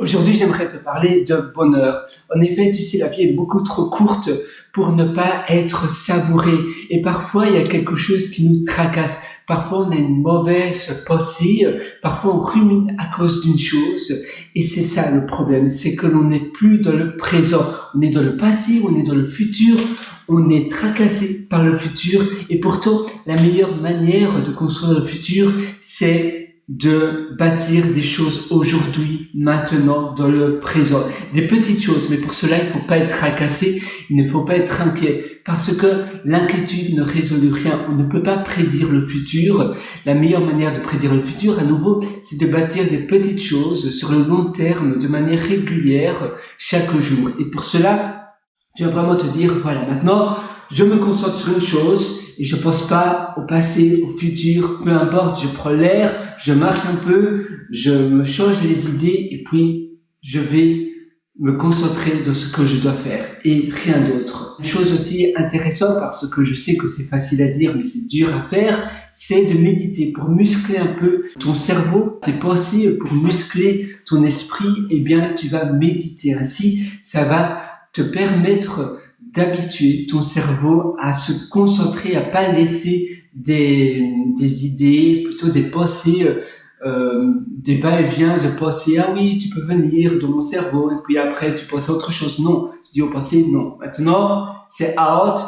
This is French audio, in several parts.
Aujourd'hui, j'aimerais te parler de bonheur. En effet, tu sais, la vie est beaucoup trop courte pour ne pas être savourée. Et parfois, il y a quelque chose qui nous tracasse. Parfois, on a une mauvaise pensée. Parfois, on rumine à cause d'une chose. Et c'est ça le problème. C'est que l'on n'est plus dans le présent. On est dans le passé, on est dans le futur. On est tracassé par le futur. Et pourtant, la meilleure manière de construire le futur, c'est de bâtir des choses aujourd'hui, maintenant, dans le présent. Des petites choses, mais pour cela, il ne faut pas être tracassé, il ne faut pas être inquiet, parce que l'inquiétude ne résout rien. On ne peut pas prédire le futur. La meilleure manière de prédire le futur, à nouveau, c'est de bâtir des petites choses sur le long terme, de manière régulière, chaque jour. Et pour cela, tu vas vraiment te dire, voilà, maintenant, je me concentre sur une chose et je pense pas au passé, au futur, peu importe, je prends l'air, je marche un peu, je me change les idées et puis je vais me concentrer dans ce que je dois faire et rien d'autre. Une chose aussi intéressante, parce que je sais que c'est facile à dire mais c'est dur à faire, c'est de méditer pour muscler un peu ton cerveau, tes pensées, pour muscler ton esprit. Eh bien, tu vas méditer ainsi, ça va te permettre d'habituer ton cerveau à se concentrer, à pas laisser des idées, plutôt des pensées, des va-et-vient de pensées. Ah oui, tu peux venir dans mon cerveau, et puis après tu penses à autre chose. Non, tu dis aux pensées non. Maintenant, c'est out.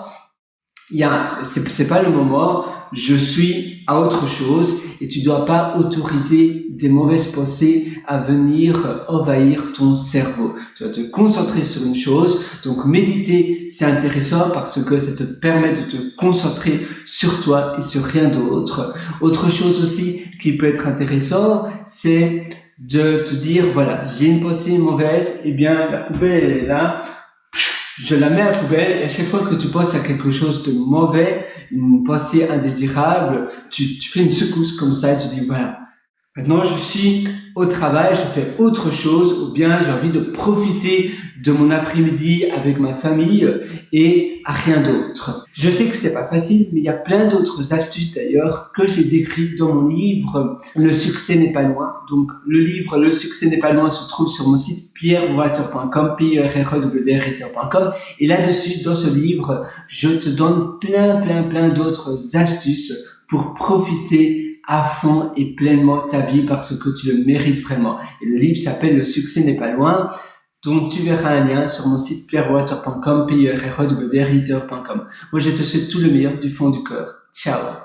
C'est pas le moment, je suis à autre chose et tu dois pas autoriser des mauvaises pensées à venir envahir ton cerveau. Tu vas te concentrer sur une chose. Donc méditer, c'est intéressant parce que ça te permet de te concentrer sur toi et sur rien d'autre. Autre chose aussi qui peut être intéressant, c'est de te dire, voilà, j'ai une pensée mauvaise, eh bien la poubelle elle est là, je la mets à la poubelle et à chaque fois que tu penses à quelque chose de mauvais, une pensée indésirable, tu fais une secousse comme ça et tu dis voilà, maintenant je suis au travail, je fais autre chose ou bien j'ai envie de profiter de mon après-midi avec ma famille et à rien d'autre. Je sais que c'est pas facile, mais il y a plein d'autres astuces d'ailleurs que j'ai décrites dans mon livre Le succès n'est pas loin. Donc le livre Le succès n'est pas loin se trouve sur mon site pierrewater.com, pierrewriter.com, et là-dessus, dans ce livre, je te donne plein d'autres astuces pour profiter à fond et pleinement ta vie parce que tu le mérites vraiment. Et le livre s'appelle Le succès n'est pas loin. Donc, tu verras un lien sur mon site pierrewriter.com, pierrewriter.com. Moi, je te souhaite tout le meilleur du fond du cœur. Ciao!